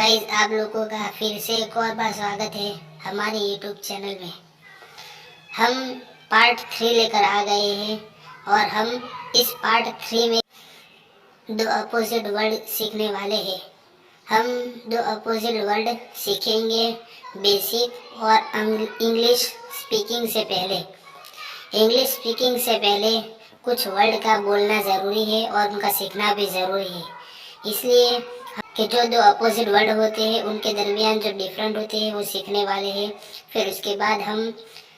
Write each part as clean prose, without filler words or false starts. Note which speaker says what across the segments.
Speaker 1: Guys, आप लोगों का फिर से एक और बार स्वागत है हमारे यूट्यूब चैनल में। हम पार्ट 3 लेकर आ गए हैं और हम इस पार्ट 3 में दो अपोजिट वर्ड सीखने वाले हैं। हम दो अपोजिट वर्ड सीखेंगे बेसिक और इंग्लिश स्पीकिंग से पहले। इंग्लिश स्पीकिंग से पहले कुछ वर्ड का बोलना ज़रूरी है और उनका सीखना भी ज़रूरी है, इसलिए कि जो दो अपोजिट वर्ड होते हैं उनके दरमियान जो डिफरेंट होते हैं वो सीखने वाले हैं। फिर उसके बाद हम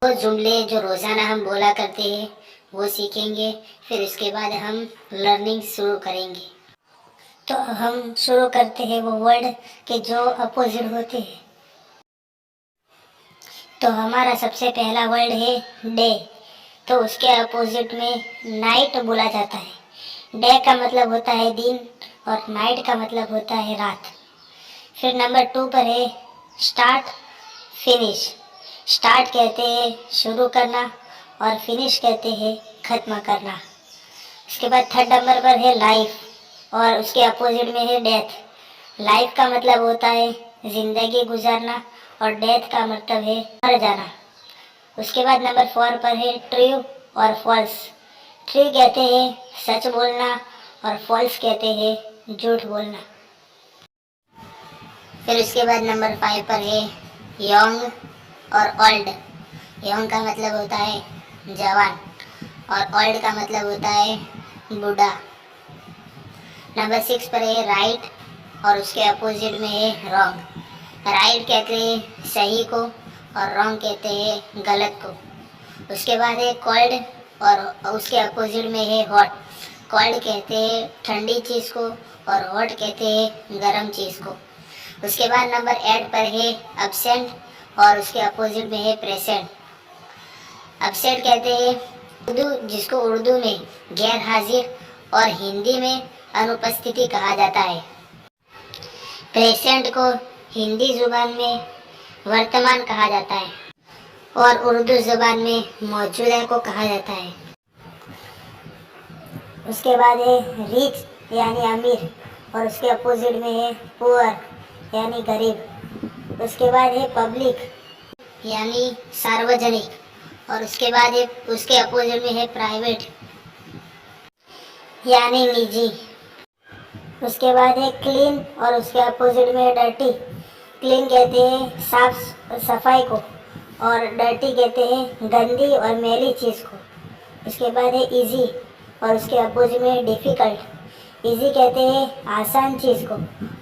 Speaker 1: वो जुमले जो रोज़ाना हम बोला करते हैं वो सीखेंगे। फिर उसके बाद हम लर्निंग शुरू करेंगे। तो हम शुरू करते हैं वो वर्ड के जो अपोजिट होते हैं। तो हमारा सबसे पहला वर्ड है डे। तो उसके अपोजिट में नाइट बोला जाता है। डे का मतलब होता है दिन और नाइट का मतलब होता है रात। फिर नंबर 2 पर है स्टार्ट फिनिश। स्टार्ट कहते हैं शुरू करना और फिनिश कहते हैं ख़त्म करना। उसके बाद थर्ड नंबर पर है लाइफ और उसके अपोजिट में है डेथ। लाइफ का मतलब होता है ज़िंदगी गुजारना और डेथ का मतलब है मर जाना। उसके बाद नंबर 4 पर है ट्रू और फॉल्स। ट्रू कहते हैं सच बोलना और फॉल्स कहते हैं झूठ बोलना। फिर उसके बाद नंबर 5 पर है यंग और ओल्ड। यंग का मतलब होता है जवान और ओल्ड का मतलब होता है बूढ़ा। नंबर 6 पर है राइट और उसके अपोजिट में है रॉन्ग। राइट कहते हैं सही को और रॉन्ग कहते हैं गलत को। उसके बाद है कोल्ड और उसके अपोजिट में है हॉट। कोल्ड कहते हैं ठंडी चीज़ को और हॉट कहते हैं गर्म चीज़ को। उसके बाद नंबर 8 पर है अब्सेंट और उसके अपोजिट में है प्रेजेंट। अब्सेंट कहते हैं जिसको उर्दू में गैर हाजिर और हिंदी में अनुपस्थिति कहा जाता है। प्रेजेंट को हिंदी जुबान में वर्तमान कहा जाता है और उर्दू ज़ुबान में मौजूदा को कहा जाता है। उसके बाद है रिच यानी अमीर और उसके अपोजिट में है पुअर यानी गरीब। उसके बाद है पब्लिक यानी सार्वजनिक और उसके बाद है उसके अपोजिट में है प्राइवेट यानी निजी। उसके बाद है क्लीन और उसके अपोजिट में है डर्टी। क्लीन कहते हैं साफ सफाई को और डर्टी कहते हैं गंदी और मैली चीज़ को। उसके बाद है इजी और उसके अपोजिट में डिफ़िकल्ट। इजी कहते हैं आसान चीज़ को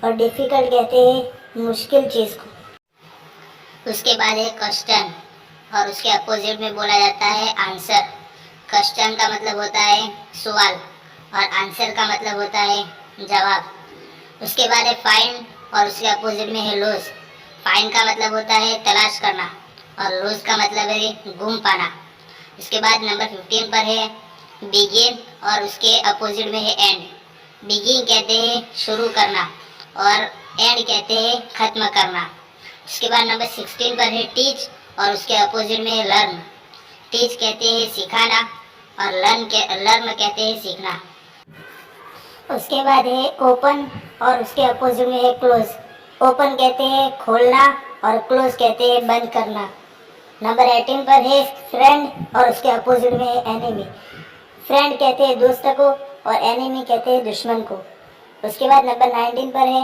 Speaker 1: और डिफ़िकल्ट कहते हैं मुश्किल चीज़ को। उसके बाद है क्वेश्चन और उसके अपोजिट में बोला जाता है आंसर। क्वेश्चन का मतलब होता है सवाल और आंसर का मतलब होता है जवाब। उसके बाद है फाइंड और उसके अपोजिट में है लूज। फाइंड का मतलब होता है तलाश करना और लूज का मतलब है गुम पाना। उसके बाद नंबर 15 पर है बिगिन और उसके अपोजिट में है एंड। बिगिन कहते हैं शुरू करना और एंड कहते हैं ख़त्म करना। उसके बाद नंबर 16 पर है टीच और उसके अपोजिट में है लर्न। टीच कहते हैं सिखाना और लर्न कहते हैं सीखना। उसके बाद है ओपन और उसके अपोजिट में है क्लोज। ओपन कहते हैं खोलना और क्लोज कहते हैं बंद करना। नंबर 18 पर है फ्रेंड और उसके अपोजिट में है एनिमी। फ्रेंड कहते हैं दोस्त को और एनिमी कहते हैं दुश्मन को। उसके बाद नंबर 19 पर है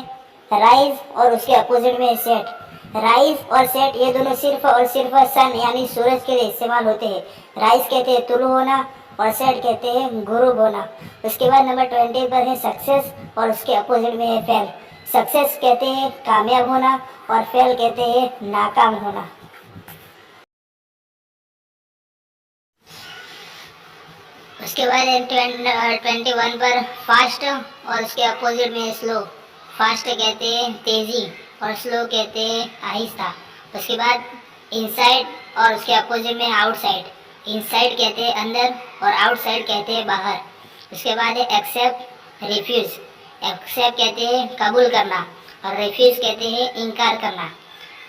Speaker 1: राइज और उसके अपोजिट में है सेट। राइज और सेट ये दोनों सिर्फ और सिर्फ सन यानी सूरज के लिए इस्तेमाल होते हैं। राइज कहते हैं तुलु होना और सेट कहते हैं गुरूब होना। उसके बाद नंबर 20 पर है सक्सेस और उसके अपोजिट में है फेल। सक्सेस कहते हैं कामयाब होना और फेल कहते हैं नाकाम होना। उसके बाद 21 पर फास्ट और उसके अपोजिट में स्लो। फास्ट कहते हैं तेज़ी और स्लो कहते हैं आहिस्ता। उसके बाद इनसाइड और उसके अपोजिट में आउटसाइड। इनसाइड कहते हैं अंदर और आउटसाइड कहते हैं बाहर। उसके बाद है एक्सेप्ट रिफ्यूज़। एक्सेप्ट कहते हैं कबूल करना और रिफ्यूज़ कहते हैं इनकार करना।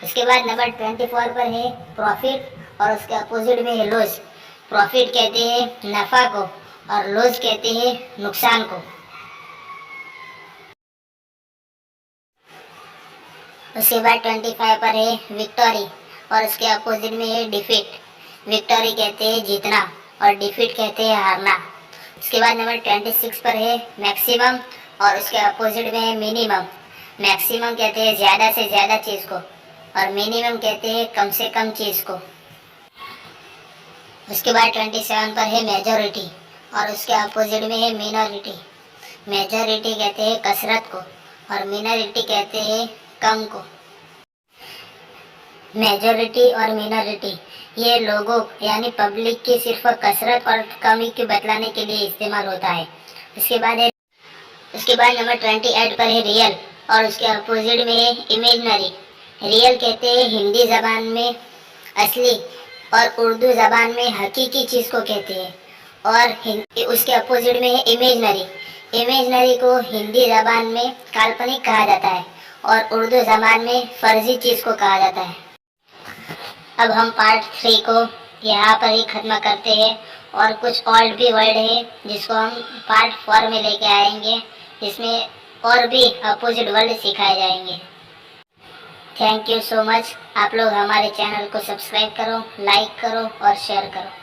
Speaker 1: उसके बाद नंबर 24 पर है प्रॉफिट और उसके अपोजिट में है लॉस। प्रॉफिट कहते हैं नफ़ा को और लॉस कहते हैं नुकसान को। उसके बाद 25 पर है विक्टोरी और उसके अपोजिट में है डिफीट। विक्टोरी कहते हैं जीतना और डिफीट कहते हैं हारना। उसके बाद नंबर 26 पर है मैक्सिमम और उसके अपोजिट में है मिनिमम। मैक्सिमम कहते हैं ज़्यादा से ज़्यादा चीज़ को और मिनिमम कहते हैं कम से कम चीज़ को। उसके बाद 27 पर है मेजॉरिटी और उसके अपोजिट में है मिनॉरिटी। मेजॉरिटी कहते हैं कसरत को और मिनॉरिटी कहते हैं कम को। मेजॉरिटी और मिनॉरिटी ये लोगों यानी पब्लिक की सिर्फ कसरत और कमी को बतलाने के लिए इस्तेमाल होता है। उसके बाद नंबर 28 पर है रियल और उसके अपोजिट में है इमेजनरी। रियल कहते हैं हिंदी ज़बान में असली और उर्दू ज़बान में हकीकी चीज़ को कहते हैं और उसके अपोजिट में है इमेजनरी। इमेजनरी को हिंदी ज़बान में काल्पनिक कहा जाता है और उर्दू ज़बान में फर्जी चीज़ को कहा जाता है। अब हम पार्ट 3 को यहाँ पर ही ख़त्म करते हैं और कुछ और भी वर्ड है जिसको हम पार्ट 4 में लेके आएंगे, जिसमें और भी अपोजिट वर्ड सिखाए जाएंगे। Thank you so much. आप लोग हमारे चैनल को सब्सक्राइब करो, लाइक करो और शेयर करो।